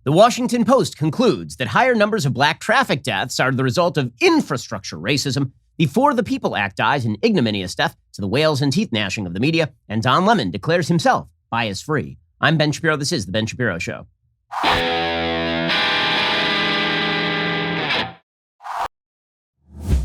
The Washington Post concludes that higher numbers of black traffic deaths are the result of infrastructure racism. The For the People Act dies an ignominious death to the wails and teeth-gnashing of the media, and Don Lemon declares himself bias-free. I'm Ben Shapiro. This is The Ben Shapiro Show.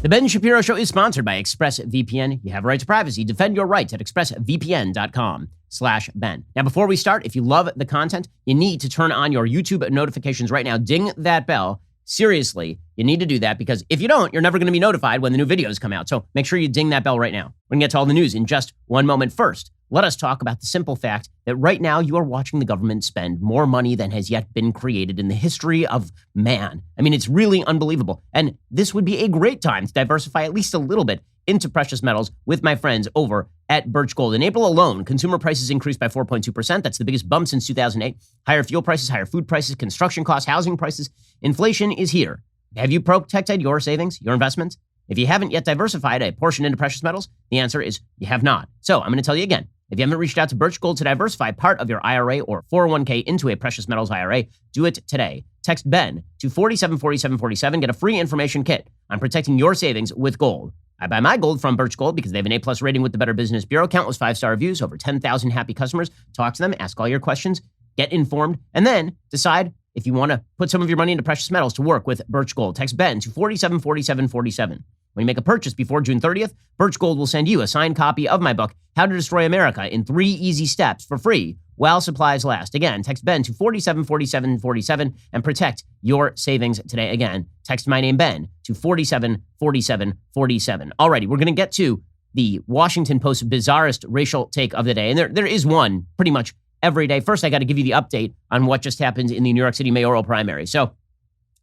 The Ben Shapiro Show is sponsored by ExpressVPN. You have a right to privacy. Defend your rights at expressvpn.com/Ben. Now, before we start, if you love the content, you need to turn on your YouTube notifications right now. Ding that bell. Seriously, you need to do that because if you don't, you're never going to be notified when the new videos come out. So make sure you ding that bell right now. We're going to get to all the news in just one moment. First, let us talk about the simple fact that right now you are watching the government spend more money than has yet been created in the history of man. I mean, it's really unbelievable. And this would be a great time to diversify at least a little bit into precious metals with my friends over at Birch Gold. In April alone, consumer prices increased by 4.2%. That's the biggest bump since 2008. Higher fuel prices, higher food prices, construction costs, housing prices. Inflation is here. Have you protected your savings, your investments? If you haven't yet diversified a portion into precious metals, the answer is you have not. So I'm going to tell you again. If you haven't reached out to Birch Gold to diversify part of your IRA or 401k into a precious metals IRA, do it today. Text Ben to 474747. Get a free information kit on protecting your savings with gold. I buy my gold from Birch Gold because they have an A+ rating with the Better Business Bureau, countless 5-star reviews, over 10,000 happy customers. Talk to them, ask all your questions, get informed, and then decide if you want to put some of your money into precious metals to work with Birch Gold. Text Ben to 474747. When you make a purchase before June 30th, Birch Gold will send you a signed copy of my book, How to Destroy America in 3 Easy Steps, for free while supplies last. Again, text Ben to 474747 and protect your savings today. Again, text my name Ben to 474747. Alrighty, we're going to get to the Washington Post's bizarrest racial take of the day. And there is one pretty much every day. First, I got to give you the update on what just happened in the New York City mayoral primary. So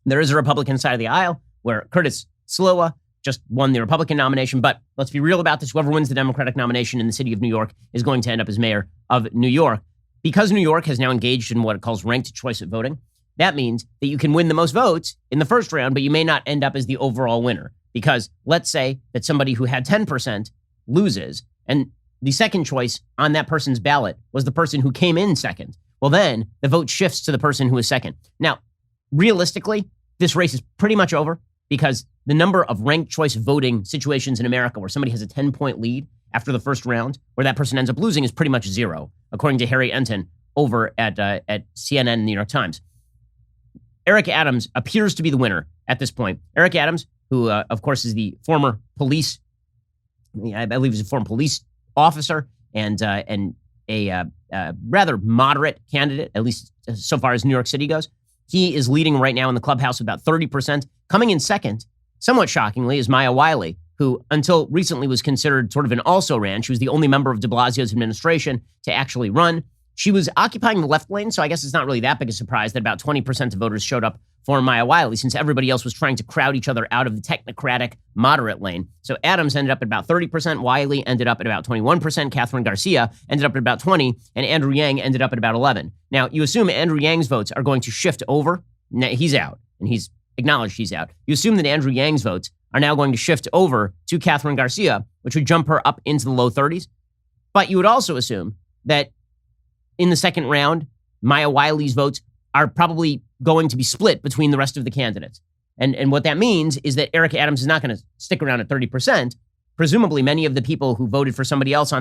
there is a Republican side of the aisle where Curtis Sliwa just won the Republican nomination. But let's be real about this. Whoever wins the Democratic nomination in the city of New York is going to end up as mayor of New York. Because New York has now engaged in what it calls ranked choice voting, that means that you can win the most votes in the first round, but you may not end up as the overall winner. Because let's say that somebody who had 10% loses, and the second choice on that person's ballot was the person who came in second. Well, then the vote shifts to the person who is second. Now, realistically, this race is pretty much over because the number of ranked choice voting situations in America where somebody has a 10-point lead after the first round, where that person ends up losing, is pretty much zero, according to Harry Enton over at CNN and New York Times. Eric Adams appears to be the winner at this point. Eric Adams, who, of course, is the former police, I believe he's a former police officer and a rather moderate candidate, at least so far as New York City goes. He is leading right now in the clubhouse with about 30%. Coming in second, somewhat shockingly, is Maya Wiley, who until recently was considered sort of an also-ran. She was the only member of de Blasio's administration to actually run. She was occupying the left lane, so I guess it's not really that big a surprise that about 20% of voters showed up for Maya Wiley, since everybody else was trying to crowd each other out of the technocratic moderate lane. So Adams ended up at about 30%, Wiley ended up at about 21%, Catherine Garcia ended up at about 20%, and Andrew Yang ended up at about 11%. Now, you assume Andrew Yang's votes are going to shift over. Now, he's out, and he's acknowledged he's out. You assume that Andrew Yang's votes are now going to shift over to Catherine Garcia, which would jump her up into the low 30s. But you would also assume that in the second round, Maya Wiley's votes are probably going to be split between the rest of the candidates. And what that means is that Eric Adams is not going to stick around at 30%. Presumably, many of the people who voted for somebody else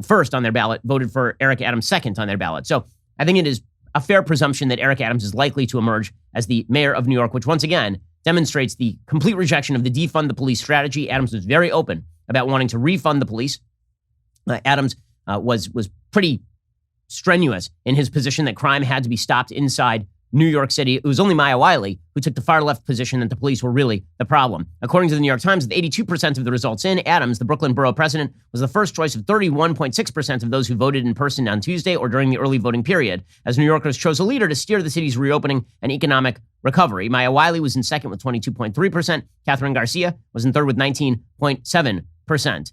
first on their ballot voted for Eric Adams second on their ballot. So I think it is a fair presumption that Eric Adams is likely to emerge as the mayor of New York, which once again demonstrates the complete rejection of the defund the police strategy. Adams was very open about wanting to refund the police. Adams was pretty strenuous in his position that crime had to be stopped inside New York City. It was only Maya Wiley who took the far left position that the police were really the problem. According to the New York Times, with 82% of the results in, Adams, the Brooklyn borough president, was the first choice of 31.6% of those who voted in person on Tuesday or during the early voting period, as New Yorkers chose a leader to steer the city's reopening and economic recovery. Maya Wiley was in second with 22.3%. Catherine Garcia was in third with 19.7%.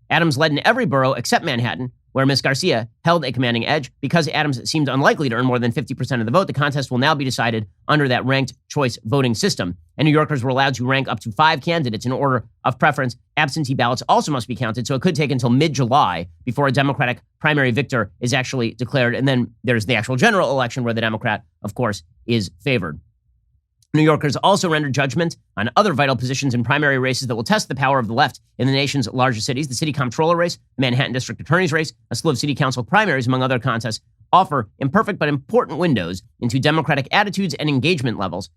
Adams led in every borough except Manhattan, where Ms. Garcia held a commanding edge. Because Adams seemed unlikely to earn more than 50% of the vote, the contest will now be decided under that ranked choice voting system. And New Yorkers were allowed to rank up to 5 candidates in order of preference. Absentee ballots also must be counted, so it could take until mid-July before a Democratic primary victor is actually declared. And then there's the actual general election where the Democrat, of course, is favored. New Yorkers also rendered judgment on other vital positions in primary races that will test the power of the left in the nation's largest cities. The city comptroller race, the Manhattan district attorney's race, a slew of city council primaries, among other contests, offer imperfect but important windows into Democratic attitudes and engagement levels.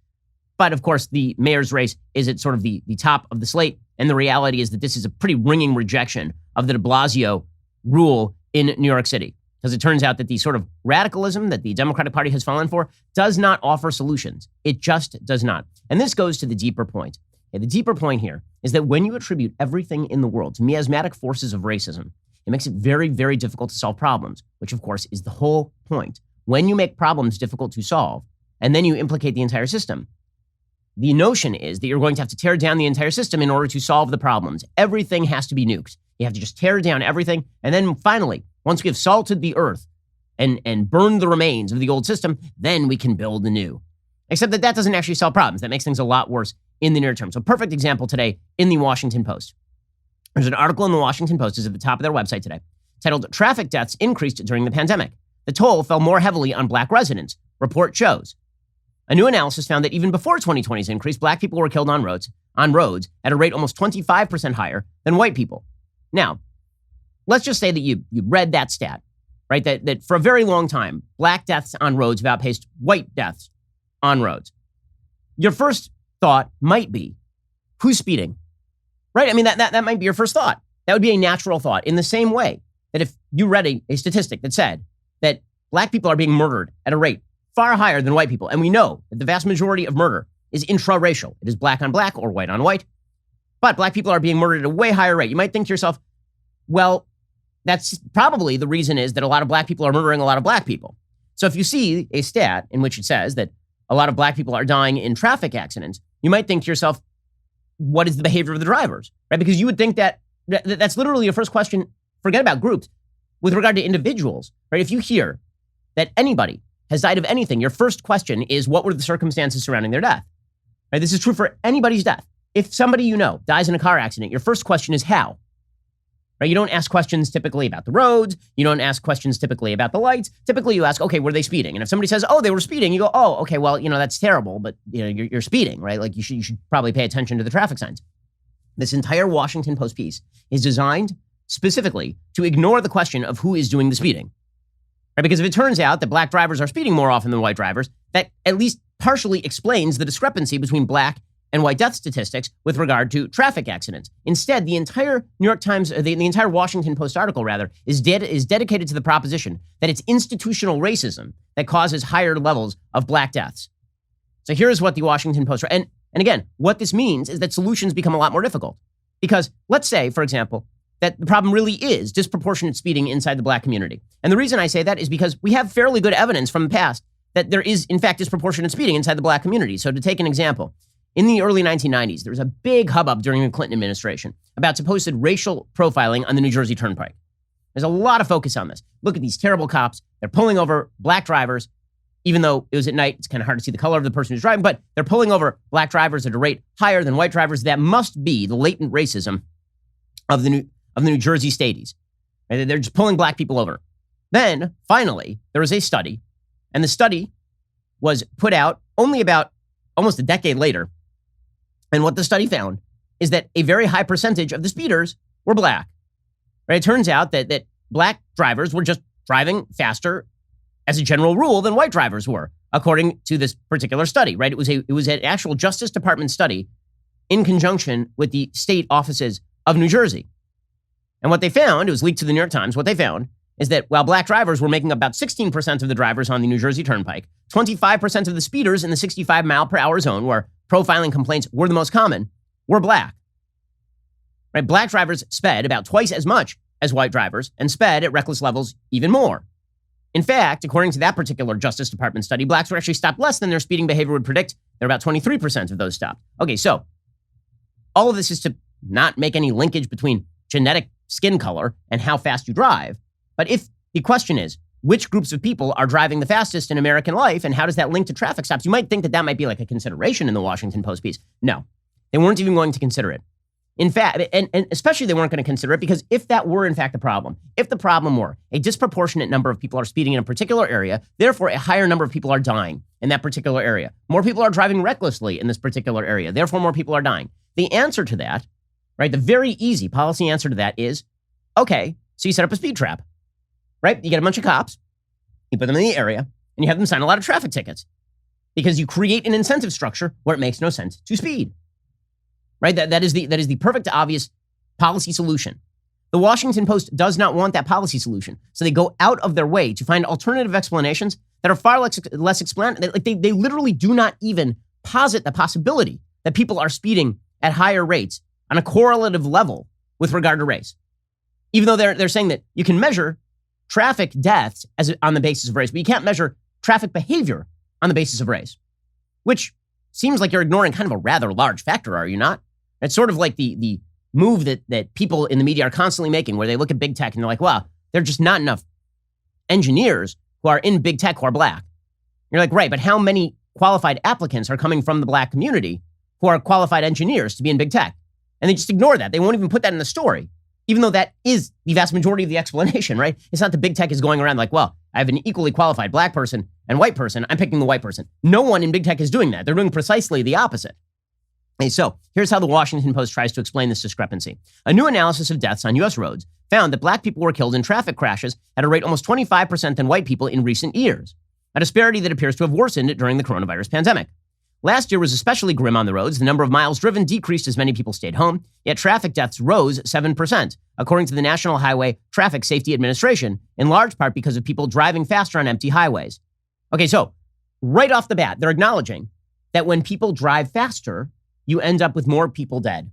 But of course, the mayor's race is at sort of the top of the slate. And the reality is that this is a pretty ringing rejection of the de Blasio rule in New York City. Because it turns out that the sort of radicalism that the Democratic Party has fallen for does not offer solutions. It just does not. And this goes to the deeper point. And the deeper point here is that when you attribute everything in the world to miasmatic forces of racism, it makes it very, very difficult to solve problems, which of course is the whole point. When you make problems difficult to solve, and then you implicate the entire system, the notion is that you're going to have to tear down the entire system in order to solve the problems. Everything has to be nuked. You have to just tear down everything. And then finally, once we have salted the earth and burned the remains of the old system, then we can build anew. Except that doesn't actually solve problems. That makes things a lot worse in the near term. So perfect example today in the Washington Post. There's an article in the Washington Post, is at the top of their website today, titled "Traffic Deaths Increased During the Pandemic. The Toll Fell More Heavily on Black Residents. Report Shows." A new analysis found that even before 2020's increase, Black people were killed on roads at a rate almost 25% higher than white people. Now, let's just say that you read that stat, right? That for a very long time, Black deaths on roads have outpaced white deaths on roads. Your first thought might be, who's speeding? Right? I mean, that might be your first thought. That would be a natural thought. In the same way that if you read a statistic that said that Black people are being murdered at a rate far higher than white people, and we know that the vast majority of murder is intraracial. It is black on black or white on white. But Black people are being murdered at a way higher rate. You might think to yourself, well, that's probably the reason is that a lot of Black people are murdering a lot of Black people. So if you see a stat in which it says that a lot of Black people are dying in traffic accidents, you might think to yourself, what is the behavior of the drivers, right? Because you would think that's literally your first question. Forget about groups. With regard to individuals, right? If you hear that anybody has died of anything, your first question is, what were the circumstances surrounding their death? Right? This is true for anybody's death. If somebody you know dies in a car accident, your first question is how? Right? You don't ask questions typically about the roads. You don't ask questions typically about the lights. Typically you ask, okay, were they speeding? And if somebody says, oh, they were speeding, you go, oh, okay, well, that's terrible, but you're speeding, right? Like you should probably pay attention to the traffic signs. This entire Washington Post piece is designed specifically to ignore the question of who is doing the speeding. Right? Because if it turns out that Black drivers are speeding more often than white drivers, that at least partially explains the discrepancy between Black and white death statistics with regard to traffic accidents. Instead, the entire New York Times, the entire Washington Post article, rather, is dedicated to the proposition that it's institutional racism that causes higher levels of Black deaths. So here's what the Washington Post, and again, what this means is that solutions become a lot more difficult. Because let's say, for example, that the problem really is disproportionate speeding inside the Black community. And the reason I say that is because we have fairly good evidence from the past that there is, in fact, disproportionate speeding inside the Black community. So to take an example, in the early 1990s, there was a big hubbub during the Clinton administration about supposed racial profiling on the New Jersey Turnpike. There's a lot of focus on this. Look at these terrible cops. They're pulling over Black drivers, even though it was at night. It's kind of hard to see the color of the person who's driving, but they're pulling over Black drivers at a rate higher than white drivers. That must be the latent racism of the New Jersey Stadies. Right? They're just pulling Black people over. Then, finally, there was a study, and the study was put out only about almost a decade later. And what the study found is that a very high percentage of the speeders were Black. Right? It turns out that Black drivers were just driving faster as a general rule than white drivers were, according to this particular study. Right? It was an actual Justice Department study in conjunction with the state offices of New Jersey. And what they found, it was leaked to the New York Times, what they found is that while Black drivers were making about 16% of the drivers on the New Jersey Turnpike, 25% of the speeders in the 65 mile per hour zone, where profiling complaints were the most common, were Black. Right? Black drivers sped about twice as much as white drivers and sped at reckless levels even more. In fact, according to that particular Justice Department study, Blacks were actually stopped less than their speeding behavior would predict. They're about 23% of those stopped. Okay, so all of this is to not make any linkage between genetic skin color and how fast you drive. But if the question is, which groups of people are driving the fastest in American life, and how does that link to traffic stops? You might think that that might be like a consideration in the Washington Post piece. No, they weren't even going to consider it. In fact, and especially they weren't going to consider it because if that were in fact the problem, if the problem were a disproportionate number of people are speeding in a particular area, therefore a higher number of people are dying in that particular area. More people are driving recklessly in this particular area, therefore more people are dying. The answer to that, right, the very easy policy answer to that is, okay, so you set up a speed trap. Right? You get a bunch of cops, you put them in the area, and you have them sign a lot of traffic tickets because you create an incentive structure where it makes no sense to speed. Right? That is the perfect, obvious policy solution. The Washington Post does not want that policy solution, so they go out of their way to find alternative explanations that are far less explanatory. Like they literally do not even posit the possibility that people are speeding at higher rates on a correlative level with regard to race, even though they're saying that you can measure traffic deaths on the basis of race, but you can't measure traffic behavior on the basis of race, which seems like you're ignoring kind of a rather large factor, are you not? It's sort of like the move that people in the media are constantly making, where they look at big tech and they're like, wow, there are just not enough engineers who are in big tech who are black. You're like, right, but how many qualified applicants are coming from the black community who are qualified engineers to be in big tech? And they just ignore that. They won't even put that in the story, even though that is the vast majority of the explanation, right? It's not the big tech is going around like, well, I have an equally qualified black person and white person. I'm picking the white person. No one in big tech is doing that. They're doing precisely the opposite. Okay, so here's how the Washington Post tries to explain this discrepancy. A new analysis of deaths on U.S. roads found that black people were killed in traffic crashes at a rate almost 25% than white people in recent years, a disparity that appears to have worsened during the coronavirus pandemic. Last year was especially grim on the roads. The number of miles driven decreased as many people stayed home, yet traffic deaths rose 7%, according to the National Highway Traffic Safety Administration, in large part because of people driving faster on empty highways. Okay, so right off the bat, they're acknowledging that when people drive faster, you end up with more people dead,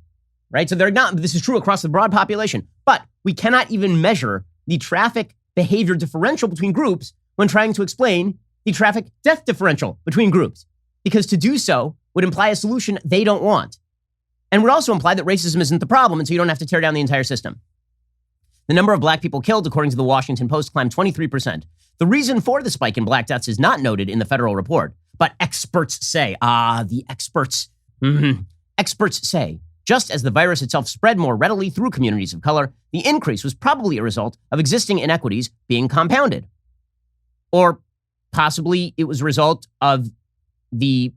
right? So this is true across the broad population, but we cannot even measure the traffic behavior differential between groups when trying to explain the traffic death differential between groups, because to do so would imply a solution they don't want, and would also imply that racism isn't the problem, and so you don't have to tear down the entire system. The number of black people killed, according to the Washington Post, climbed 23%. The reason for the spike in black deaths is not noted in the federal report, but experts say, the experts. Experts say, just as the virus itself spread more readily through communities of color, the increase was probably a result of existing inequities being compounded. Or possibly it was a result of the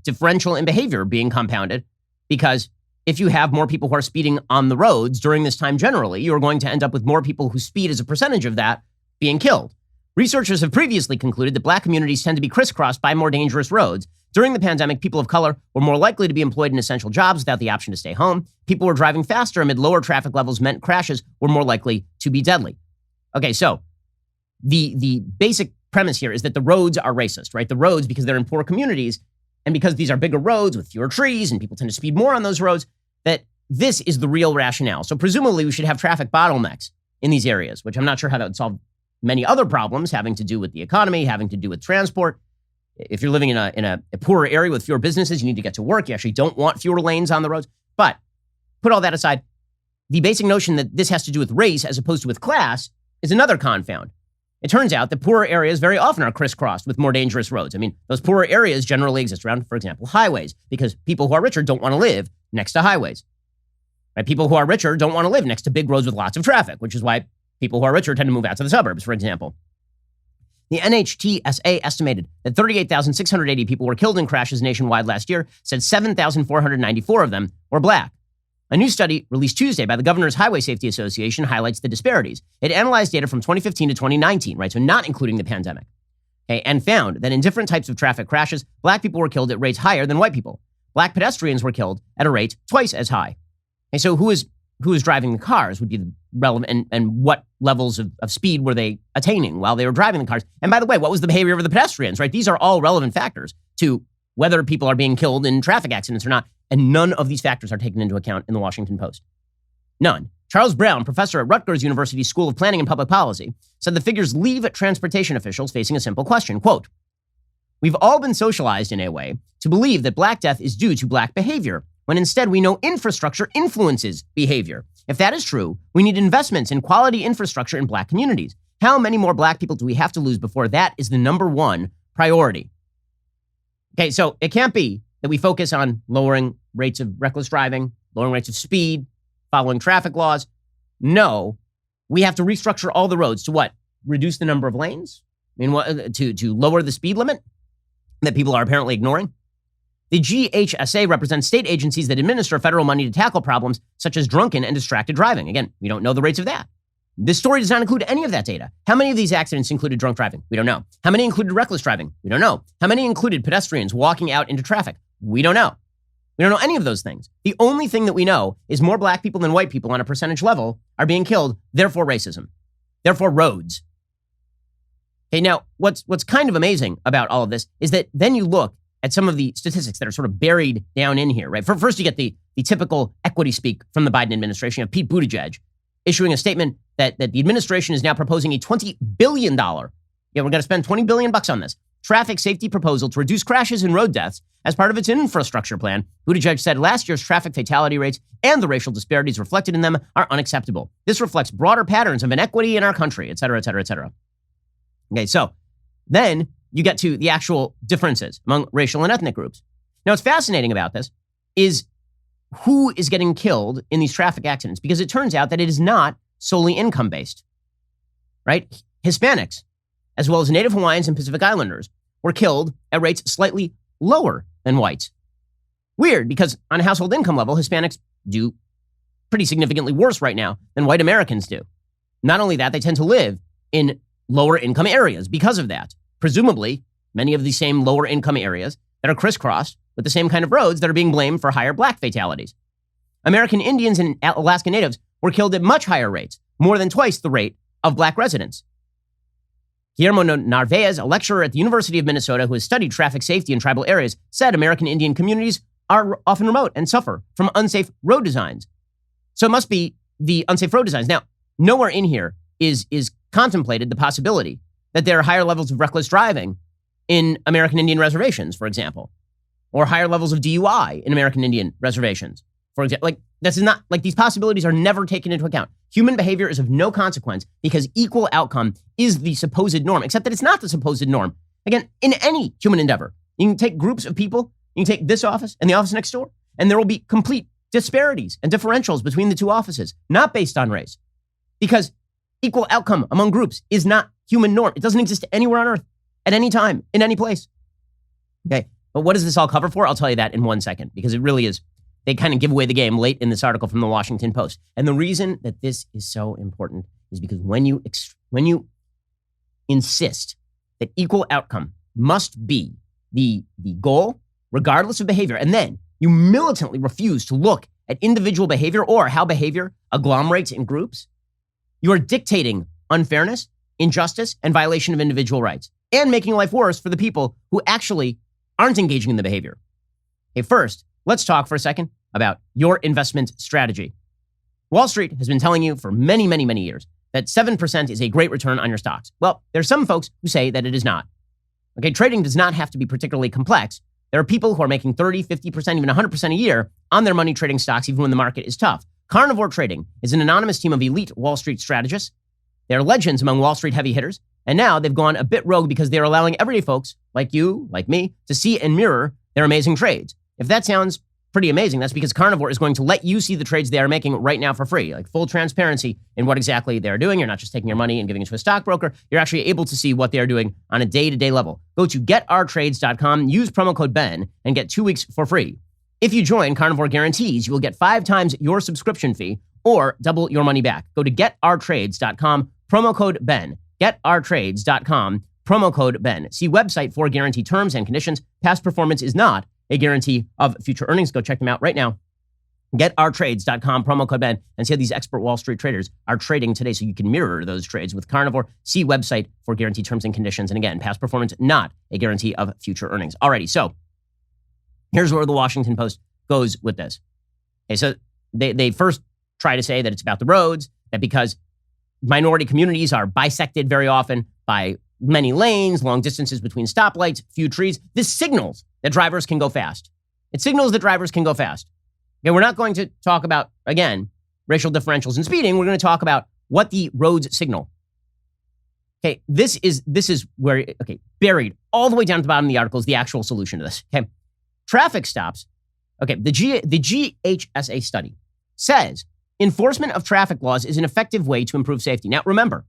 differential in behavior being compounded, because if you have more people who are speeding on the roads during this time generally, you're going to end up with more people who speed as a percentage of that being killed. Researchers have previously concluded that black communities tend to be crisscrossed by more dangerous roads. During the pandemic, people of color were more likely to be employed in essential jobs without the option to stay home. People were driving faster amid lower traffic levels meant crashes were more likely to be deadly. Okay, so the basic premise here is that the roads are racist, right? The roads, because they're in poor communities, and because these are bigger roads with fewer trees and people tend to speed more on those roads, that this is the real rationale. So presumably we should have traffic bottlenecks in these areas, which I'm not sure how that would solve many other problems having to do with the economy, having to do with transport. If you're living in a poorer area with fewer businesses, you need to get to work. You actually don't want fewer lanes on the roads. But put all that aside, the basic notion that this has to do with race as opposed to with class is another confound. It turns out that poorer areas very often are crisscrossed with more dangerous roads. I mean, those poorer areas generally exist around, for example, highways, because people who are richer don't want to live next to highways. Right? People who are richer don't want to live next to big roads with lots of traffic, which is why people who are richer tend to move out to the suburbs, for example. The NHTSA estimated that 38,680 people were killed in crashes nationwide last year, said 7,494 of them were black. A new study released Tuesday by the Governor's Highway Safety Association highlights the disparities. It analyzed data from 2015 to 2019, right, so not including the pandemic, okay, and found that in different types of traffic crashes, black people were killed at rates higher than white people. Black pedestrians were killed at a rate twice as high. Okay, so who is driving the cars would be the relevant, and what levels of speed were they attaining while they were driving the cars? And by the way, what was the behavior of the pedestrians, right? These are all relevant factors to whether people are being killed in traffic accidents or not. And none of these factors are taken into account in the Washington Post. None. Charles Brown, professor at Rutgers University School of Planning and Public Policy, said the figures leave transportation officials facing a simple question. Quote, "We've all been socialized in a way to believe that black death is due to black behavior, when instead we know infrastructure influences behavior. If that is true, we need investments in quality infrastructure in black communities. How many more black people do we have to lose before that is the number one priority? Okay, so it can't be that we focus on lowering rates of reckless driving, lowering rates of speed, following traffic laws. No, we have to restructure all the roads to what? Reduce the number of lanes? I mean, to lower the speed limit that people are apparently ignoring? The GHSA represents state agencies that administer federal money to tackle problems such as drunken and distracted driving. Again, we don't know the rates of that. This story does not include any of that data. How many of these accidents included drunk driving? We don't know. How many included reckless driving? We don't know. How many included pedestrians walking out into traffic? We don't know. We don't know any of those things. The only thing that we know is more black people than white people on a percentage level are being killed, therefore racism, therefore roads. Okay, now, what's kind of amazing about all of this is that then you look at some of the statistics that are sort of buried down in here, right? First, you get the typical equity speak from the Biden administration of Pete Buttigieg issuing a statement that the administration is now proposing a $20 billion, we're going to spend $20 billion on this, traffic safety proposal to reduce crashes and road deaths as part of its infrastructure plan. Buttigieg said last year's traffic fatality rates and the racial disparities reflected in them are unacceptable. This reflects broader patterns of inequity in our country, et cetera, et cetera, et cetera. Okay, so then you get to the actual differences among racial and ethnic groups. Now, what's fascinating about this is who is getting killed in these traffic accidents, because it turns out that it is not solely income-based, right? Hispanics, as well as Native Hawaiians and Pacific Islanders, were killed at rates slightly lower than whites. Weird, because on a household income level, Hispanics do pretty significantly worse right now than white Americans do. Not only that, they tend to live in lower income areas because of that. Presumably, many of the same lower income areas that are crisscrossed with the same kind of roads that are being blamed for higher black fatalities. American Indians and Alaska Natives were killed at much higher rates, more than twice the rate of black residents. Guillermo Narvaez, a lecturer at the University of Minnesota who has studied traffic safety in tribal areas, said American Indian communities are often remote and suffer from unsafe road designs. So it must be the unsafe road designs. Now, nowhere in here is contemplated the possibility that there are higher levels of reckless driving in American Indian reservations, for example, or higher levels of DUI in American Indian reservations, for example. Like, this is not, like, these possibilities are never taken into account. Human behavior is of no consequence because equal outcome is the supposed norm, except that it's not the supposed norm. Again, in any human endeavor, you can take groups of people, you can take this office and the office next door, and there will be complete disparities and differentials between the two offices, not based on race, because equal outcome among groups is not human norm. It doesn't exist anywhere on earth, at any time, in any place. Okay, but what does this all cover for? I'll tell you that in 1 second, because it really is, they kind of give away the game late in this article from the Washington Post. And the reason that this is so important is because when you insist that equal outcome must be the goal, regardless of behavior, and then you militantly refuse to look at individual behavior or how behavior agglomerates in groups, you are dictating unfairness, injustice, and violation of individual rights, and making life worse for the people who actually aren't engaging in the behavior. Okay, first, let's talk for a second about your investment strategy. Wall Street has been telling you for many, many, many years that 7% is a great return on your stocks. Well, there's some folks who say that it is not. Okay, trading does not have to be particularly complex. There are people who are making 30, 50%, even 100% a year on their money trading stocks, even when the market is tough. Carnivore Trading is an anonymous team of elite Wall Street strategists. They're legends among Wall Street heavy hitters, and now they've gone a bit rogue because they're allowing everyday folks like you, like me, to see and mirror their amazing trades. If that sounds pretty amazing, that's because Carnivore is going to let you see the trades they are making right now for free, like full transparency in what exactly they're doing. You're not just taking your money and giving it to a stockbroker. You're actually able to see what they're doing on a day-to-day level. Go to getourtrades.com, use promo code BEN, and get 2 weeks for free. If you join, Carnivore guarantees you will get 5 times your subscription fee or double your money back. Go to getourtrades.com, promo code BEN. Getourtrades.com, promo code BEN. See website for guaranteed terms and conditions. Past performance is not a guarantee of future earnings. Go check them out right now. Getourtrades.com, promo code BEN, and see how these expert Wall Street traders are trading today so you can mirror those trades with Carnivore. See website for guaranteed terms and conditions. And again, past performance, not a guarantee of future earnings. Alrighty, so here's where the Washington Post goes with this. Okay, so they first try to say that it's about the roads, that because minority communities are bisected very often by many lanes, long distances between stoplights, few trees, this signals that drivers can go fast. It signals that drivers can go fast. Okay, we're not going to talk about, again, racial differentials in speeding, we're going to talk about what the roads signal. Okay, this is where, okay, buried all the way down to the bottom of the article is the actual solution to this. Okay, traffic stops. Okay, the GHSA study says enforcement of traffic laws is an effective way to improve safety. Now, remember,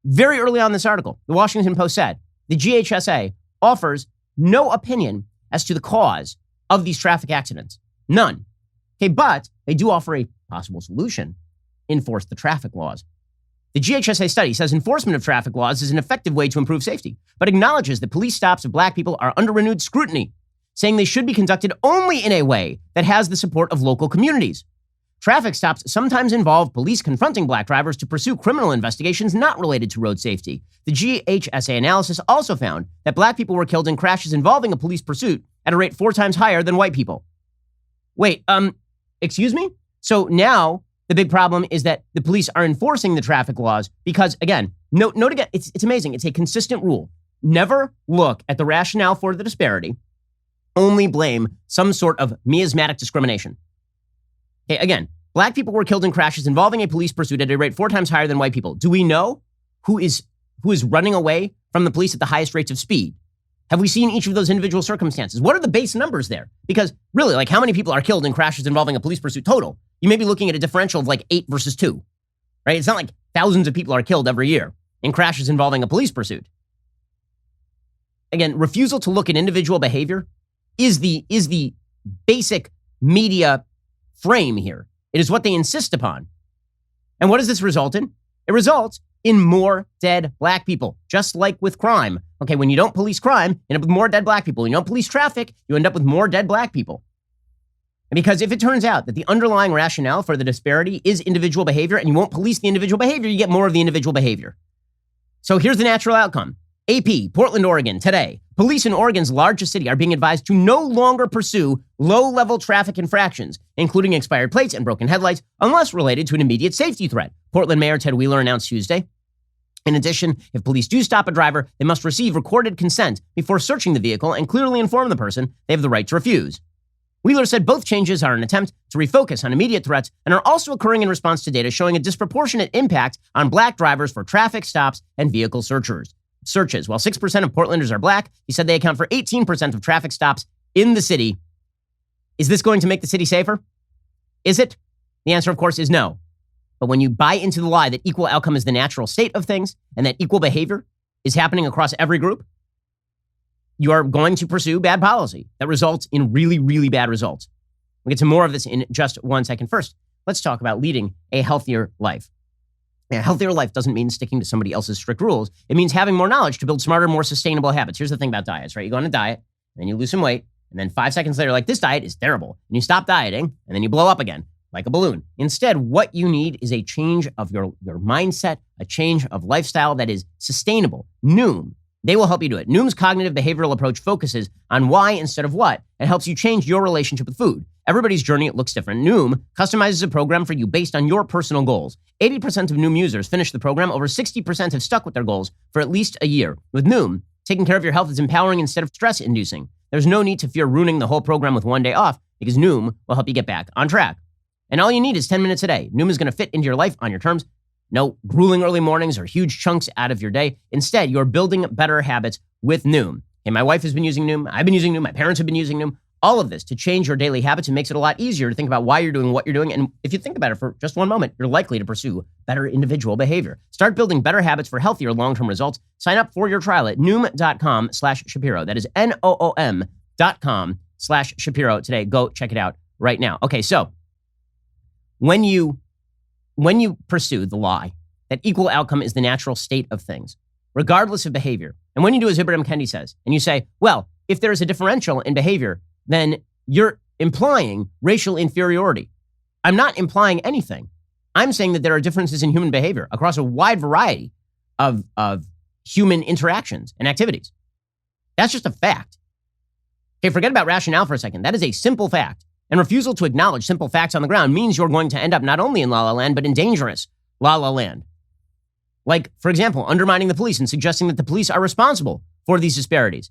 very early on in this article, the Washington Post said the GHSA offers no opinion as to the cause of these traffic accidents. None. Okay, but they do offer a possible solution: enforce the traffic laws. The GHSA study says enforcement of traffic laws is an effective way to improve safety, but acknowledges that police stops of black people are under renewed scrutiny, saying they should be conducted only in a way that has the support of local communities. Traffic stops sometimes involve police confronting black drivers to pursue criminal investigations not related to road safety. The GHSA analysis also found that black people were killed in crashes involving a police pursuit at a rate 4 times higher than white people. Wait, excuse me? So now the big problem is that the police are enforcing the traffic laws because, again, note again, it's amazing. It's a consistent rule. Never look at the rationale for the disparity. Only blame some sort of miasmatic discrimination. Okay, again, black people were killed in crashes involving a police pursuit at a rate 4 times higher than white people. Do we know who is running away from the police at the highest rates of speed? Have we seen each of those individual circumstances? What are the base numbers there? Because really, like, how many people are killed in crashes involving a police pursuit total? You may be looking at a differential of like 8 versus 2, right? It's not like thousands of people are killed every year in crashes involving a police pursuit. Again, refusal to look at individual behavior is the basic media frame here. It is what they insist upon. And what does this result in? It results in more dead black people, just like with crime. Okay, when you don't police crime, you end up with more dead black people. When you don't police traffic, you end up with more dead black people. And because if it turns out that the underlying rationale for the disparity is individual behavior and you won't police the individual behavior, you get more of the individual behavior. So here's the natural outcome. AP, Portland, Oregon, today. Police in Oregon's largest city are being advised to no longer pursue low-level traffic infractions, including expired plates and broken headlights, unless related to an immediate safety threat, Portland Mayor Ted Wheeler announced Tuesday. In addition, if police do stop a driver, they must receive recorded consent before searching the vehicle and clearly inform the person they have the right to refuse. Wheeler said both changes are an attempt to refocus on immediate threats and are also occurring in response to data showing a disproportionate impact on black drivers for traffic stops and vehicle searches. While 6% of Portlanders are black, he said they account for 18% of traffic stops in the city. Is this going to make the city safer? Is it? The answer, of course, is no. But when you buy into the lie that equal outcome is the natural state of things and that equal behavior is happening across every group, you are going to pursue bad policy that results in really, really bad results. We'll get to more of this in just 1 second. First, let's talk about leading a healthier life. A healthier life doesn't mean sticking to somebody else's strict rules. It means having more knowledge to build smarter, more sustainable habits. Here's the thing about diets, right? You go on a diet, and then you lose some weight, and then 5 seconds later, like, this diet is terrible. And you stop dieting, and then you blow up again, like a balloon. Instead, what you need is a change of your mindset, a change of lifestyle that is sustainable. Noom, they will help you do it. Noom's cognitive behavioral approach focuses on why instead of what, and helps you change your relationship with food. Everybody's journey looks different. Noom customizes a program for you based on your personal goals. 80% of Noom users finish the program. Over 60% have stuck with their goals for at least a year. With Noom, taking care of your health is empowering instead of stress-inducing. There's no need to fear ruining the whole program with 1 day off because Noom will help you get back on track. And all you need is 10 minutes a day. Noom is going to fit into your life on your terms. No grueling early mornings or huge chunks out of your day. Instead, you're building better habits with Noom. And my wife has been using Noom. I've been using Noom. My parents have been using Noom. All of this to change your daily habits and makes it a lot easier to think about why you're doing what you're doing. And if you think about it for just 1 moment, you're likely to pursue better individual behavior. Start building better habits for healthier long-term results. Sign up for your trial at Noom.com/Shapiro. That is NOOM.com/Shapiro today. Go check it out right now. Okay, so when you pursue the lie that equal outcome is the natural state of things, regardless of behavior, and when you do as Ibram Kendi says, and you say, well, if there is a differential in behavior, then you're implying racial inferiority. I'm not implying anything. I'm saying that there are differences in human behavior across a wide variety of human interactions and activities. That's just a fact. Okay, forget about rationale for a second. That is a simple fact. And refusal to acknowledge simple facts on the ground means you're going to end up not only in La La Land, but in dangerous La La Land. Like, for example, undermining the police and suggesting that the police are responsible for these disparities.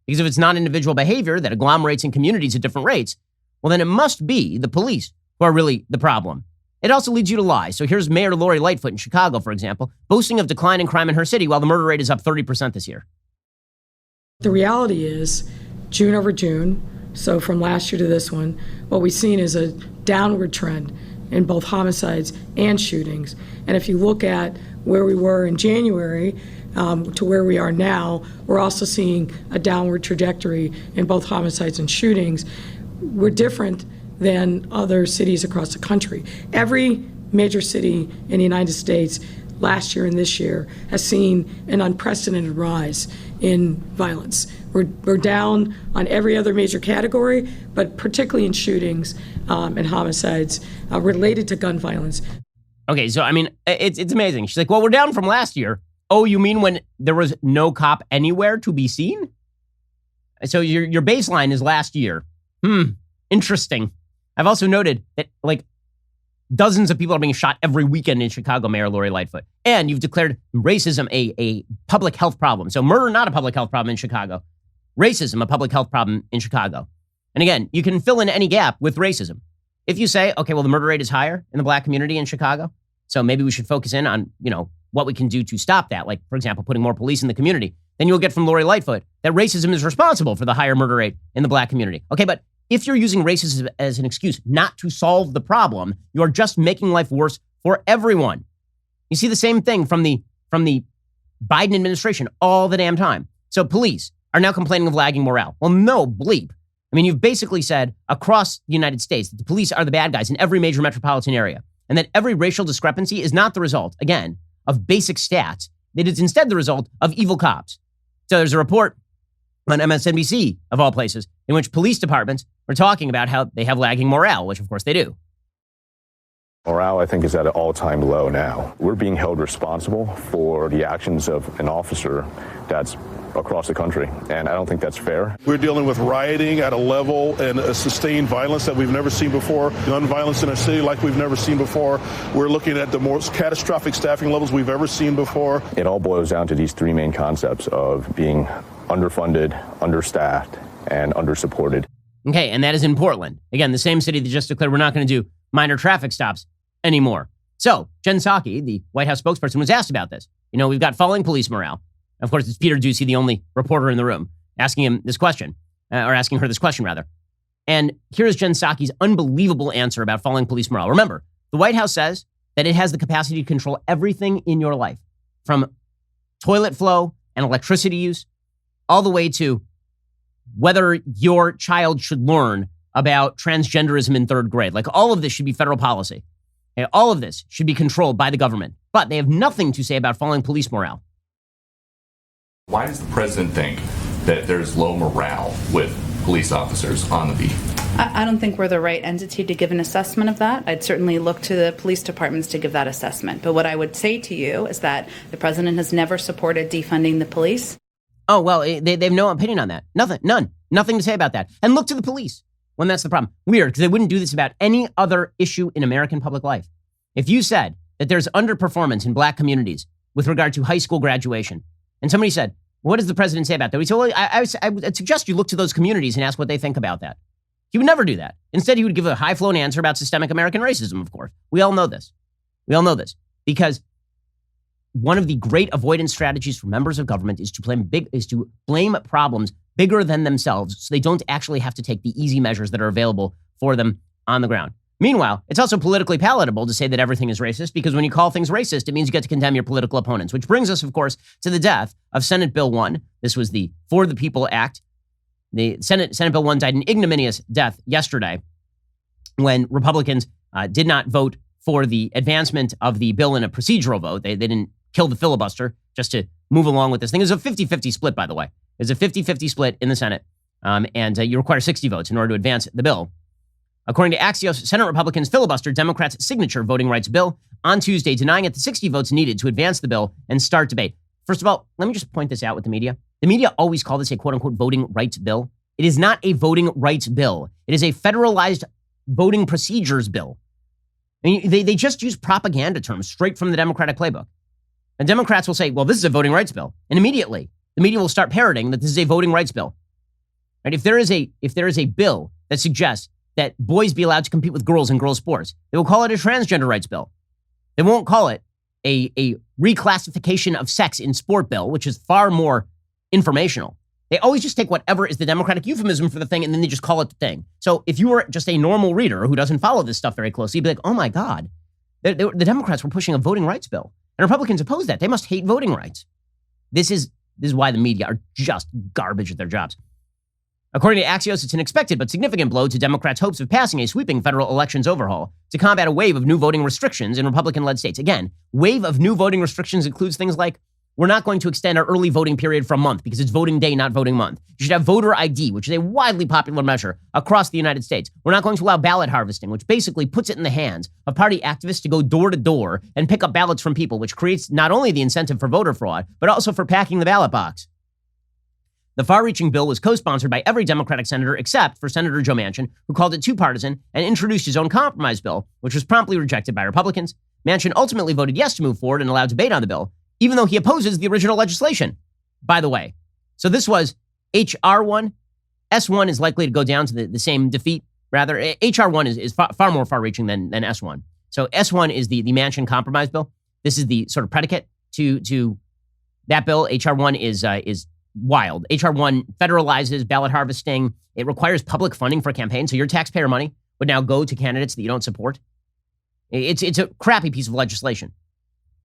Because if it's not individual behavior that agglomerates in communities at different rates, well, then it must be the police who are really the problem. It also leads you to lie. So here's Mayor Lori Lightfoot in Chicago, for example, boasting of decline in crime in her city while the murder rate is up 30% this year. The reality is, June over June, so from last year to this one, what we've seen is a downward trend in both homicides and shootings. And if you look at where we were in January to where we are now, we're also seeing a downward trajectory in both homicides and shootings. We're different than other cities across the country. Every major city in the United States last year and this year has seen an unprecedented rise in violence. We're down on every other major category, but particularly in shootings and homicides related to gun violence. Okay, so I mean, it's amazing. She's like, well, we're down from last year. Oh, you mean when there was no cop anywhere to be seen? So your baseline is last year. Interesting. I've also noted that like dozens of people are being shot every weekend in Chicago, Mayor Lori Lightfoot. And you've declared racism a public health problem. So murder, not a public health problem in Chicago. Racism, a public health problem in Chicago. And again, you can fill in any gap with racism. If you say, okay, well, the murder rate is higher in the black community in Chicago, so maybe we should focus in on, what we can do to stop that. Like, for example, putting more police in the community. Then you'll get from Lori Lightfoot that racism is responsible for the higher murder rate in the black community. Okay, but if you're using racism as an excuse not to solve the problem, you are just making life worse for everyone. You see the same thing from the Biden administration all the damn time. So police are now complaining of lagging morale. Well, no bleep. I mean, you've basically said across the United States that the police are the bad guys in every major metropolitan area, and that every racial discrepancy is not the result, again, of basic stats. It is instead the result of evil cops. So there's a report on MSNBC, of all places, in which police departments were talking about how they have lagging morale, which of course they do. Morale, I think, is at an all-time low now. We're being held responsible for the actions of an officer that's across the country, and I don't think that's fair. We're dealing with rioting at a level and a sustained violence that we've never seen before, gun violence in our city like we've never seen before. We're looking at the most catastrophic staffing levels we've ever seen before. It all boils down to these three main concepts of being underfunded, understaffed, and undersupported. Okay, and that is in Portland. Again, the same city that just declared we're not going to do minor traffic stops anymore. So, Jen Psaki, the White House spokesperson, was asked about this. We've got falling police morale. Of course, it's Peter Doocy, the only reporter in the room, asking him this question, or asking her this question, rather. And here is Jen Psaki's unbelievable answer about falling police morale. Remember, the White House says that it has the capacity to control everything in your life, from toilet flow and electricity use, all the way to whether your child should learn about transgenderism in third grade. Like, all of this should be federal policy. Okay, all of this should be controlled by the government. But they have nothing to say about falling police morale. Why does the president think that there's low morale with police officers on the beat? I don't think we're the right entity to give an assessment of that. I'd certainly look to the police departments to give that assessment. But what I would say to you is that the president has never supported defunding the police. Oh, well, they have no opinion on that. Nothing to say about that. And look to the police when that's the problem. Weird, because they wouldn't do this about any other issue in American public life. If you said that there's underperformance in black communities with regard to high school graduation, and somebody said, what does the president say about that? We said, well, I would suggest you look to those communities and ask what they think about that. He would never do that. Instead, he would give a high-flown answer about systemic American racism, of course. We all know this. Because one of the great avoidance strategies for members of government is to blame problems bigger than themselves, so they don't actually have to take the easy measures that are available for them on the ground. Meanwhile, it's also politically palatable to say that everything is racist, because when you call things racist, it means you get to condemn your political opponents, which brings us, of course, to the death of Senate Bill 1. This was the For the People Act. The Senate Bill 1 died an ignominious death yesterday when Republicans did not vote for the advancement of the bill in a procedural vote. They didn't kill the filibuster just to move along with this thing. It was a 50-50 split, by the way. It was a 50-50 split in the Senate, and you require 60 votes in order to advance the bill. According to Axios, Senate Republicans filibustered Democrats' signature voting rights bill on Tuesday, denying it the 60 votes needed to advance the bill and start debate. First of all, let me just point this out with the media. The media always call this a quote-unquote voting rights bill. It is not a voting rights bill. It is a federalized voting procedures bill. I mean, they just use propaganda terms straight from the Democratic playbook. And Democrats will say, well, this is a voting rights bill. And immediately, the media will start parroting that this is a voting rights bill. Right? If there is a bill that suggests that boys be allowed to compete with girls in girls' sports. They will call it a transgender rights bill. They won't call it a reclassification of sex in sport bill, which is far more informational. They always just take whatever is the Democratic euphemism for the thing, and then they just call it the thing. So if you were just a normal reader who doesn't follow this stuff very closely, you'd be like, oh my God, the Democrats were pushing a voting rights bill. And Republicans oppose that. They must hate voting rights. This is why the media are just garbage at their jobs. According to Axios, it's an expected but significant blow to Democrats' hopes of passing a sweeping federal elections overhaul to combat a wave of new voting restrictions in Republican-led states. Again, wave of new voting restrictions includes things like, we're not going to extend our early voting period for a month because it's voting day, not voting month. You should have voter ID, which is a widely popular measure across the United States. We're not going to allow ballot harvesting, which basically puts it in the hands of party activists to go door to door and pick up ballots from people, which creates not only the incentive for voter fraud, but also for packing the ballot box. The far-reaching bill was co-sponsored by every Democratic senator except for Senator Joe Manchin, who called it too partisan and introduced his own compromise bill, which was promptly rejected by Republicans. Manchin ultimately voted yes to move forward and allow debate on the bill, even though he opposes the original legislation, by the way. So this was H.R. 1. S1 is likely to go down to the same defeat, rather. H.R. 1 is far more far-reaching than S1. So S1 is the Manchin compromise bill. This is the sort of predicate to that bill. H.R. 1 is wild. H.R. 1 federalizes ballot harvesting. It requires public funding for a campaign, so your taxpayer money would now go to candidates that you don't support. It's a crappy piece of legislation.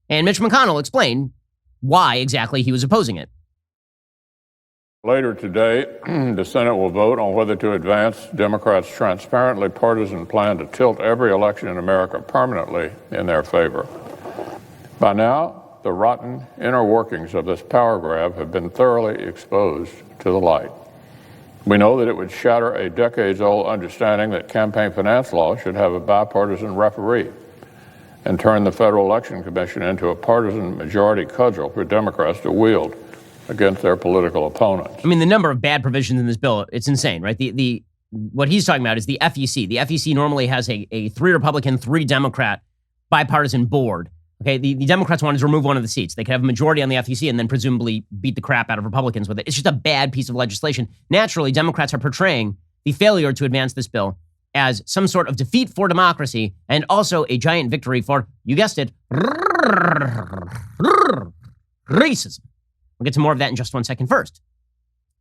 And Mitch McConnell explained why exactly he was opposing it. Later today, the Senate will vote on whether to advance Democrats' transparently partisan plan to tilt every election in America permanently in their favor. By now, the rotten inner workings of this power grab have been thoroughly exposed to the light. We know that it would shatter a decades-old understanding that campaign finance law should have a bipartisan referee and turn the Federal Election Commission into a partisan majority cudgel for Democrats to wield against their political opponents. I mean, the number of bad provisions in this bill, it's insane, right? What he's talking about is the FEC. The FEC normally has a 3 Republican, 3 Democrat bipartisan board. Okay, the Democrats wanted to remove one of the seats. They could have a majority on the FEC and then presumably beat the crap out of Republicans with it. It's just a bad piece of legislation. Naturally, Democrats are portraying the failure to advance this bill as some sort of defeat for democracy and also a giant victory for, you guessed it, racism. We'll get to more of that in just one second. First,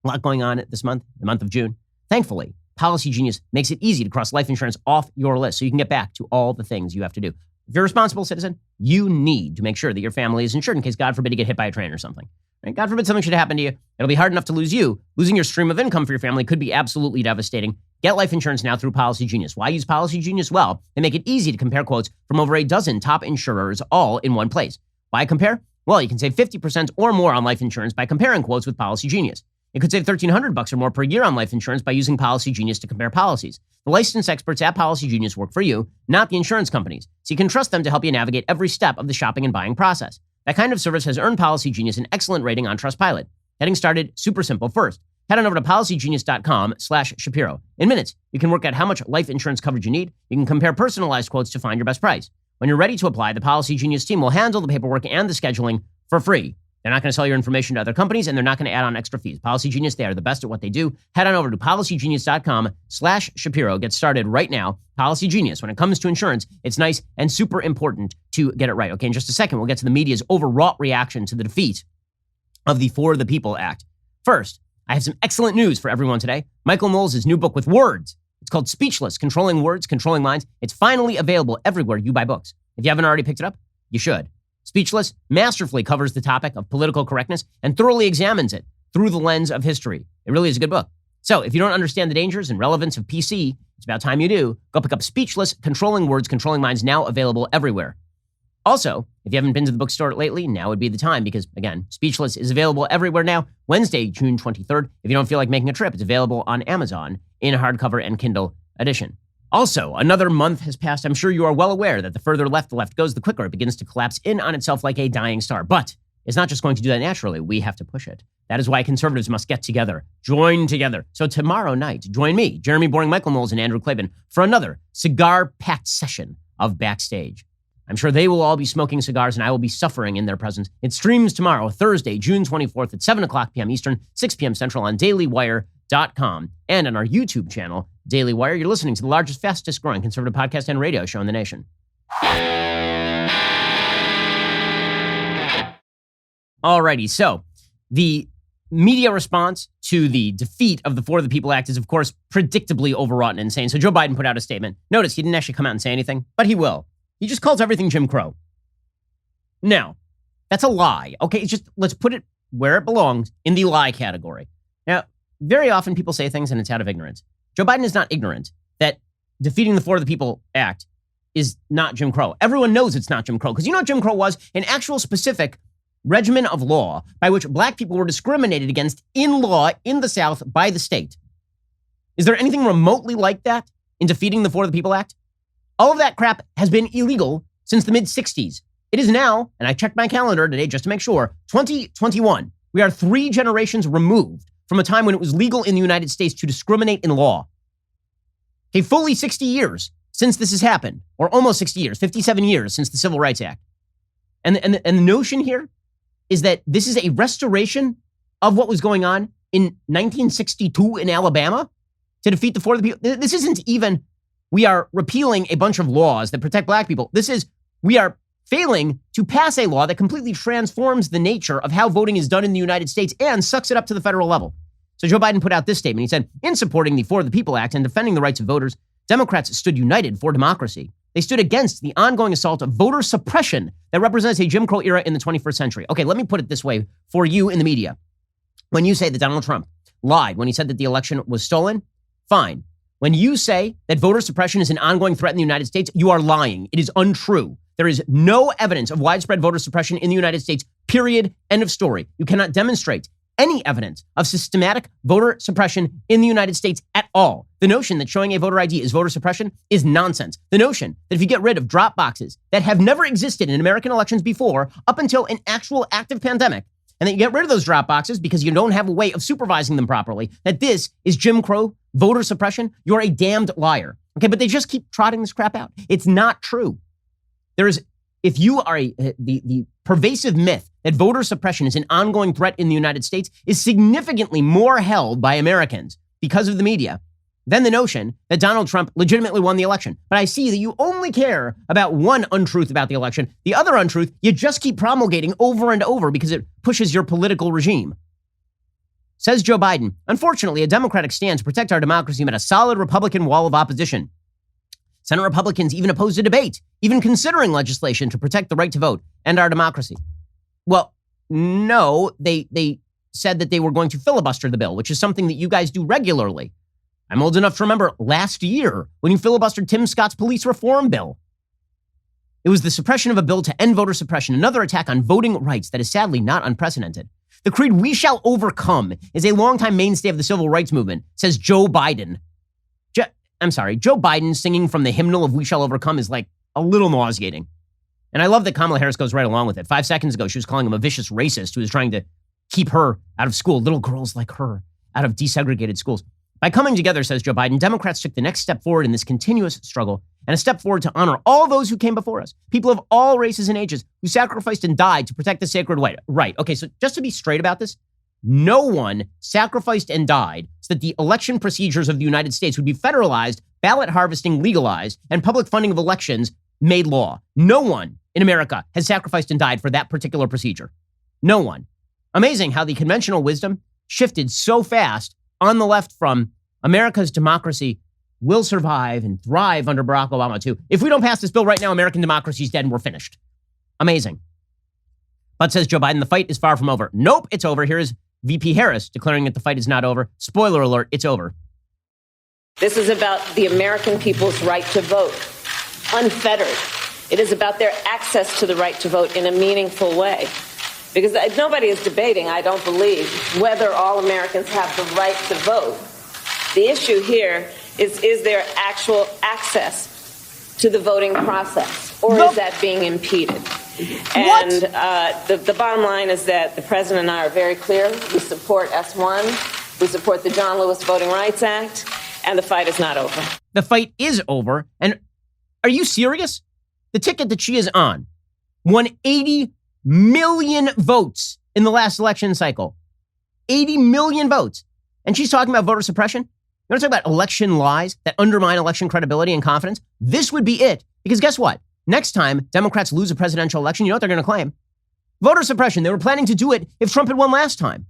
a lot going on this month, the month of June. Thankfully, Policy Genius makes it easy to cross life insurance off your list so you can get back to all the things you have to do. If you're a responsible citizen, you need to make sure that your family is insured in case, God forbid, you get hit by a train or something. Right? God forbid something should happen to you. It'll be hard enough to lose you. Losing your stream of income for your family could be absolutely devastating. Get life insurance now through Policy Genius. Why use Policy Genius? Well, they make it easy to compare quotes from over a dozen top insurers all in one place. Why compare? Well, you can save 50% or more on life insurance by comparing quotes with Policy Genius. You could save $1,300 or more per year on life insurance by using Policy Genius to compare policies. The licensed experts at Policy Genius work for you, not the insurance companies, so you can trust them to help you navigate every step of the shopping and buying process. That kind of service has earned Policy Genius an excellent rating on Trustpilot. Getting started, super simple. First, head on over to policygenius.com/Shapiro. In minutes, you can work out how much life insurance coverage you need. You can compare personalized quotes to find your best price. When you're ready to apply, the Policy Genius team will handle the paperwork and the scheduling for free. They're not going to sell your information to other companies, and they're not going to add on extra fees. Policy Genius, they are the best at what they do. Head on over to policygenius.com/Shapiro. Get started right now. Policy Genius. When it comes to insurance, it's nice and super important to get it right. Okay, in just a second, we'll get to the media's overwrought reaction to the defeat of the For the People Act. First, I have some excellent news for everyone today. Michael Knowles' new book with words. It's called Speechless, Controlling Words, Controlling Minds. It's finally available everywhere you buy books. If you haven't already picked it up, you should. Speechless masterfully covers the topic of political correctness and thoroughly examines it through the lens of history. It really is a good book. So if you don't understand the dangers and relevance of PC, it's about time you do. Go pick up Speechless, Controlling Words, Controlling Minds, now available everywhere. Also, if you haven't been to the bookstore lately, now would be the time because, again, Speechless is available everywhere now, Wednesday, June 23rd. If you don't feel like making a trip, it's available on Amazon in hardcover and Kindle edition. Also, another month has passed. I'm sure you are well aware that the further left the left goes, the quicker it begins to collapse in on itself like a dying star. But it's not just going to do that naturally. We have to push it. That is why conservatives must get together, join together. So tomorrow night, join me, Jeremy Boring, Michael Knowles, and Andrew Klavan for another cigar-packed session of Backstage. I'm sure they will all be smoking cigars and I will be suffering in their presence. It streams tomorrow, Thursday, June 24th at 7 o'clock p.m. Eastern, 6 p.m. Central on dailywire.com and on our YouTube channel, Daily Wire. You're listening to the largest, fastest growing conservative podcast and radio show in the nation. Alrighty, so the media response to the defeat of the For the People Act is, of course, predictably overwrought and insane. So Joe Biden put out a statement. Notice he didn't actually come out and say anything, but he will. He just calls everything Jim Crow. Now, that's a lie. Okay, it's just, let's put it where it belongs, in the lie category. Now, very often people say things and it's out of ignorance. Joe Biden is not ignorant that defeating the For the People Act is not Jim Crow. Everyone knows it's not Jim Crow, because you know what Jim Crow was? An actual specific regimen of law by which black people were discriminated against in law in the South by the state. Is there anything remotely like that in defeating the For the People Act? All of that crap has been illegal since the mid-60s. It is now, and I checked my calendar today just to make sure, 2021. We are 3 generations removed from a time when it was legal in the United States to discriminate in law. Okay, fully 60 years since this has happened, or almost 60 years, 57 years since the Civil Rights Act. And the notion here is that this is a restoration of what was going on in 1962 in Alabama to defeat the For the People. This isn't even, we are repealing a bunch of laws that protect black people. This is, we are failing to pass a law that completely transforms the nature of how voting is done in the United States and sucks it up to the federal level. So Joe Biden put out this statement. He said, in supporting the For the People Act and defending the rights of voters, Democrats stood united for democracy. They stood against the ongoing assault of voter suppression that represents a Jim Crow era in the 21st century. Okay, let me put it this way for you in the media. When you say that Donald Trump lied when he said that the election was stolen, fine. When you say that voter suppression is an ongoing threat in the United States, you are lying. It is untrue. There is no evidence of widespread voter suppression in the United States, period, end of story. You cannot demonstrate any evidence of systematic voter suppression in the United States at all. The notion that showing a voter ID is voter suppression is nonsense. The notion that if you get rid of drop boxes that have never existed in American elections before, up until an actual active pandemic, and that you get rid of those drop boxes because you don't have a way of supervising them properly, that this is Jim Crow voter suppression, you're a damned liar. Okay, but they just keep trotting this crap out. It's not true. There is, if you are the pervasive myth that voter suppression is an ongoing threat in the United States is significantly more held by Americans because of the media than the notion that Donald Trump legitimately won the election. But I see that you only care about one untruth about the election. The other untruth, you just keep promulgating over and over because it pushes your political regime. Says Joe Biden, unfortunately, a Democratic stand to protect our democracy met a solid Republican wall of opposition. Senate Republicans even opposed a debate, even considering legislation to protect the right to vote and our democracy. Well, no, they said that they were going to filibuster the bill, which is something that you guys do regularly. I'm old enough to remember last year when you filibustered Tim Scott's police reform bill. It was the suppression of a bill to end voter suppression, another attack on voting rights that is sadly not unprecedented. The creed, "We shall overcome," is a longtime mainstay of the civil rights movement, says Joe Biden. Joe Biden singing from the hymnal of "We shall overcome" is like a little nauseating. And I love that Kamala Harris goes right along with it. 5 seconds ago, she was calling him a vicious racist who was trying to keep her out of school, little girls like her, out of desegregated schools. By coming together, says Joe Biden, Democrats took the next step forward in this continuous struggle and a step forward to honor all those who came before us, people of all races and ages who sacrificed and died to protect the sacred right. Okay, so just to be straight about this, no one sacrificed and died so that the election procedures of the United States would be federalized, ballot harvesting legalized, and public funding of elections made law. No one in America has sacrificed and died for that particular procedure. No one. Amazing how the conventional wisdom shifted so fast on the left from America's democracy will survive and thrive under Barack Obama to, if we don't pass this bill right now, American democracy is dead and we're finished. Amazing. But says Joe Biden, the fight is far from over. Nope, it's over. Here is VP Harris declaring that the fight is not over. Spoiler alert, it's over. This is about the American people's right to vote, unfettered. It is about their access to the right to vote in a meaningful way. Because nobody is debating, I don't believe, whether all Americans have the right to vote. The issue here is there actual access to the voting process, or is that being impeded? And the bottom line is that the president and I are very clear. We support S1. We support the John Lewis Voting Rights Act. And the fight is not over. The fight is over. And are you serious? The ticket that she is on won 80 million votes in the last election cycle. 80 million votes. And she's talking about voter suppression? You want to talk about election lies that undermine election credibility and confidence? This would be it. Because guess what? Next time Democrats lose a presidential election, you know what they're going to claim? Voter suppression. They were planning to do it if Trump had won last time.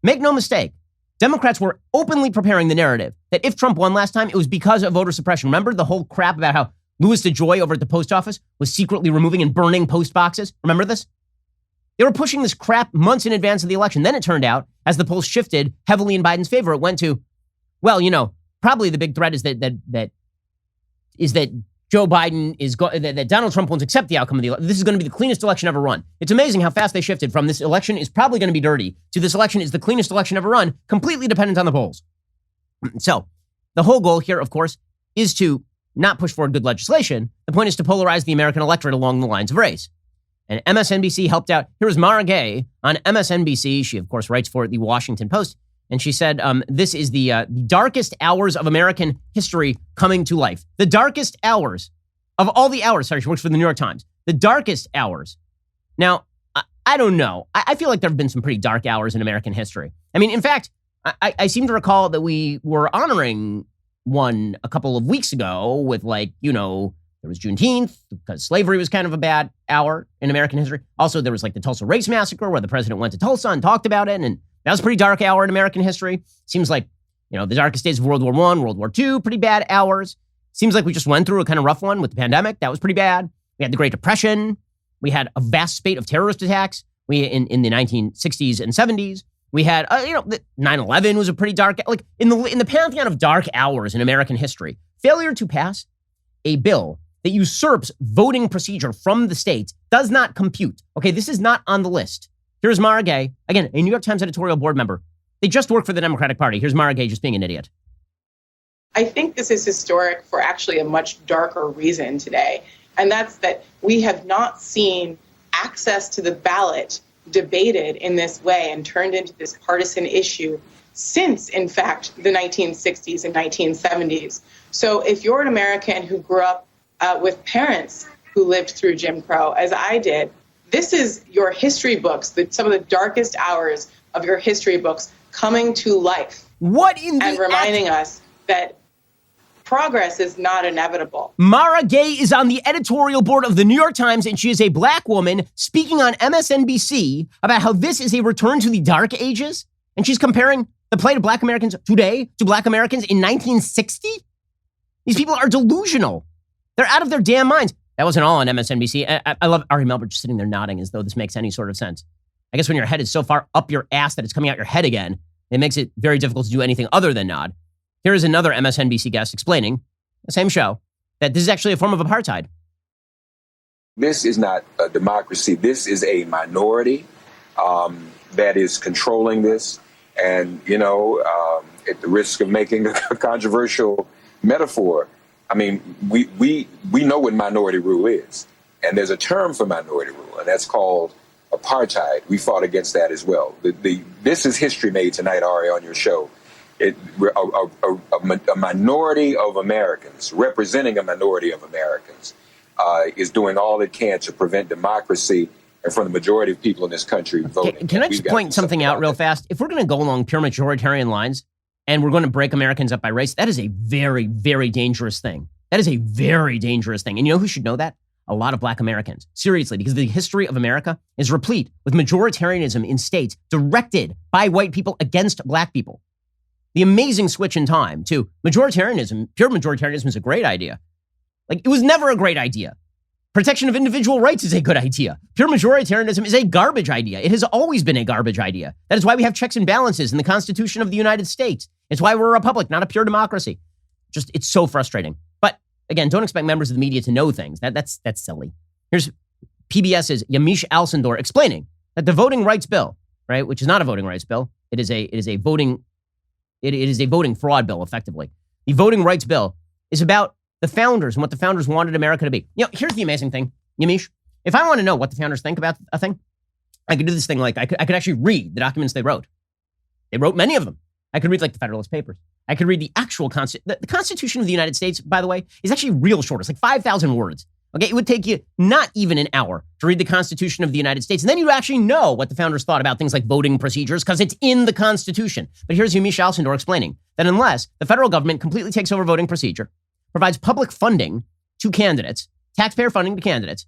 Make no mistake. Democrats were openly preparing the narrative that if Trump won last time, it was because of voter suppression. Remember the whole crap about how Louis DeJoy over at the post office was secretly removing and burning post boxes? Remember this? They were pushing this crap months in advance of the election. Then it turned out, as the polls shifted heavily in Biden's favor, it went to, well, probably the big threat is that Joe Biden that Donald Trump won't accept the outcome of the election. This is going to be the cleanest election ever run. It's amazing how fast they shifted from this election is probably going to be dirty to this election is the cleanest election ever run, completely dependent on the polls. So the whole goal here, of course, is to not push forward good legislation. The point is to polarize the American electorate along the lines of race. And MSNBC helped out. Here was Mara Gay on MSNBC. She, of course, writes for the Washington Post. And she said, this is the darkest hours of American history coming to life. The darkest hours of all the hours. Sorry, she works for the New York Times. The darkest hours. Now, I don't know. I feel like there have been some pretty dark hours in American history. I mean, in fact, I seem to recall that we were honoring one a couple of weeks ago with there was Juneteenth because slavery was kind of a bad hour in American history. Also, there was the Tulsa Race Massacre where the president went to Tulsa and talked about it. And that was a pretty dark hour in American history. Seems like, the darkest days of World War I, World War II, pretty bad hours. Seems like we just went through a kind of rough one with the pandemic. That was pretty bad. We had the Great Depression. We had a vast spate of terrorist attacks. In the 1960s and 70s. We had, 9/11 was a pretty dark, in the pantheon of dark hours in American history. Failure to pass a bill that usurps voting procedure from the states does not compute. Okay, this is not on the list. Here's Mara Gay, again, a New York Times editorial board member. They just work for the Democratic Party. Here's Mara Gay just being an idiot. I think this is historic for actually a much darker reason today, and that's that we have not seen access to the ballot debated in this way and turned into this partisan issue since, in fact, the 1960s and 1970s. So if you're an American who grew up with parents who lived through Jim Crow, as I did, this is your history books, some of the darkest hours of your history books coming to life. And reminding us that progress is not inevitable. Mara Gay is on the editorial board of the New York Times, and she is a black woman speaking on MSNBC about how this is a return to the dark ages. And she's comparing the plight of black Americans today to black Americans in 1960. These people are delusional. They're out of their damn minds. That wasn't all on MSNBC. I love Ari Melber just sitting there nodding as though this makes any sort of sense. I guess when your head is so far up your ass that it's coming out your head again, it makes it very difficult to do anything other than nod. Here is another MSNBC guest explaining, the same show, that this is actually a form of apartheid. This is not a democracy. This is a minority that is controlling this. And, at the risk of making a controversial metaphor, I mean, we know what minority rule is. And there's a term for minority rule, and that's called apartheid. We fought against that as well. This is history made tonight, Ari, on your show. A minority of Americans, representing a minority of Americans, is doing all it can to prevent democracy and from the majority of people in this country voting. Can I just point something out real fast? If we're going to go along pure majoritarian lines and we're going to break Americans up by race, that is a very, very dangerous thing. That is a very dangerous thing. And you know who should know that? A lot of black Americans. Seriously, because the history of America is replete with majoritarianism in states directed by white people against black people. The amazing switch in time to majoritarianism, pure majoritarianism is a great idea. It was never a great idea. Protection of individual rights is a good idea. Pure majoritarianism is a garbage idea. It has always been a garbage idea. That is why we have checks and balances in the Constitution of the United States. It's why we're a republic, not a pure democracy. It's so frustrating. But again, don't expect members of the media to know things. That's silly. Here's PBS's Yamiche Alcindor explaining that the voting rights bill, right, which is not a voting rights bill, it is a voting fraud bill, effectively. The voting rights bill is about the founders and what the founders wanted America to be. Here's the amazing thing, Yamiche. If I want to know what the founders think about a thing, I could do this thing I could actually read the documents they wrote. They wrote many of them. I could read the Federalist Papers. I could read the actual Constitution of the United States, by the way, is actually real short. It's 5,000 words. Okay, it would take you not even an hour to read the Constitution of the United States. And then you actually know what the founders thought about things like voting procedures because it's in the Constitution. But here's Yumi Shalcindor explaining that unless the federal government completely takes over voting procedure, provides public funding to candidates, taxpayer funding to candidates,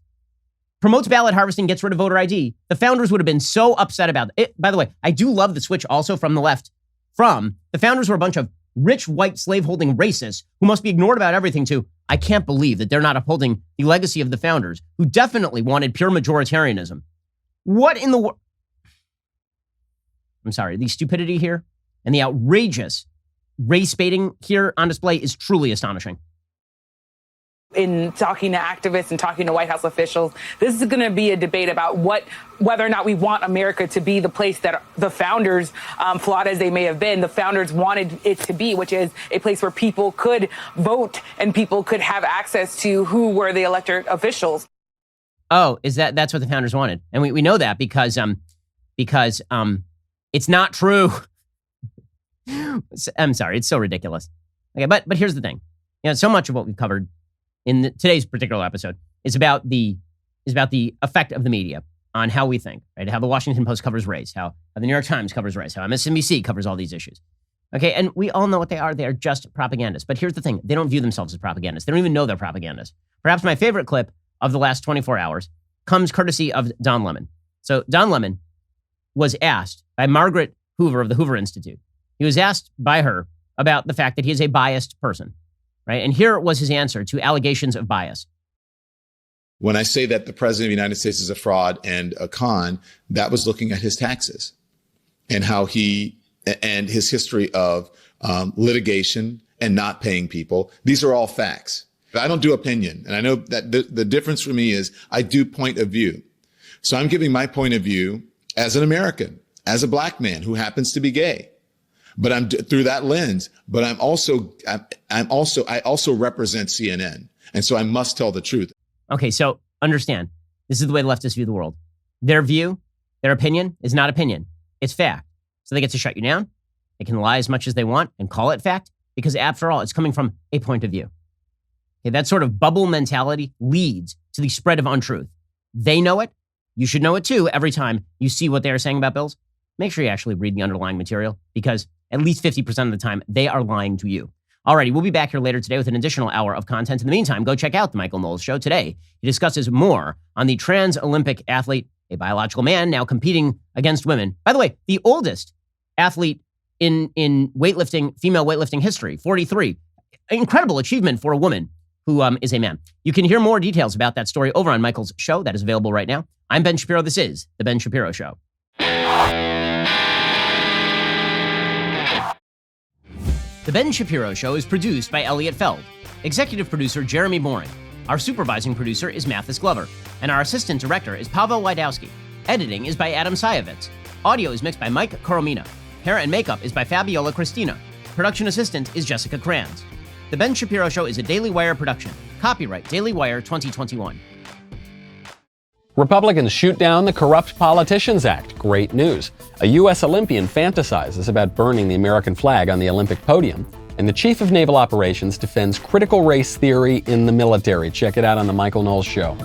promotes ballot harvesting, gets rid of voter ID, the founders would have been so upset about it. By the way, I do love the switch also from the left. From the founders were a bunch of rich, white, slaveholding racists who must be ignored about everything to, I can't believe that they're not upholding the legacy of the founders who definitely wanted pure majoritarianism. What in the world? I'm sorry, the stupidity here and the outrageous race baiting here on display is truly astonishing. In talking to activists and talking to White House officials, this is going to be a debate about whether or not we want America to be the place that the founders, flawed as they may have been, the founders wanted it to be, which is a place where people could vote and people could have access to who were the elected officials. Oh, that's what the founders wanted, and we know that because it's not true. I'm sorry, it's so ridiculous. Okay, but here's the thing. So much of what we've covered in today's particular episode is about the effect of the media on how we think, right? How the Washington Post covers race, how the New York Times covers race, how MSNBC covers all these issues. Okay, and we all know what they are. They are just propagandists. But here's the thing. They don't view themselves as propagandists. They don't even know they're propagandists. Perhaps my favorite clip of the last 24 hours comes courtesy of Don Lemon. So Don Lemon was asked by Margaret Hoover of the Hoover Institute. He was asked by her about the fact that he is a biased person. Right? And here was his answer to allegations of bias. When I say that the president of the United States is a fraud and a con, that was looking at his taxes and how and his history of litigation and not paying people. These are all facts. I don't do opinion. And I know that the difference for me is I do point of view. So I'm giving my point of view as an American, as a black man who happens to be gay. But I'm through that lens, but I also represent CNN. And so I must tell the truth. Okay, so understand, this is the way the leftists view the world. Their view, their opinion is not opinion. It's fact. So they get to shut you down. They can lie as much as they want and call it fact because after all, it's coming from a point of view. Okay, that sort of bubble mentality leads to the spread of untruth. They know it. You should know it too every time you see what they are saying about bills. Make sure you actually read the underlying material because at least 50% of the time, they are lying to you. Alrighty, we'll be back here later today with an additional hour of content. In the meantime, go check out The Michael Knowles Show. Today, he discusses more on the trans Olympic athlete, a biological man now competing against women. By the way, the oldest athlete in weightlifting, female weightlifting history, 43. Incredible achievement for a woman who is a man. You can hear more details about that story over on Michael's show. That is available right now. I'm Ben Shapiro. This is The Ben Shapiro Show. The Ben Shapiro Show is produced by Elliot Feld, executive producer Jeremy Boring. Our supervising producer is Mathis Glover, and our assistant director is Pavel Wydowski. Editing is by Adam Sayevitz. Audio is mixed by Mike Coromina. Hair and makeup is by Fabiola Cristina. Production assistant is Jessica Kranz. The Ben Shapiro Show is a Daily Wire production. Copyright Daily Wire 2021. Republicans shoot down the Corrupt Politicians Act. Great news. A U.S. Olympian fantasizes about burning the American flag on the Olympic podium. And the Chief of Naval Operations defends critical race theory in the military. Check it out on The Michael Knowles Show.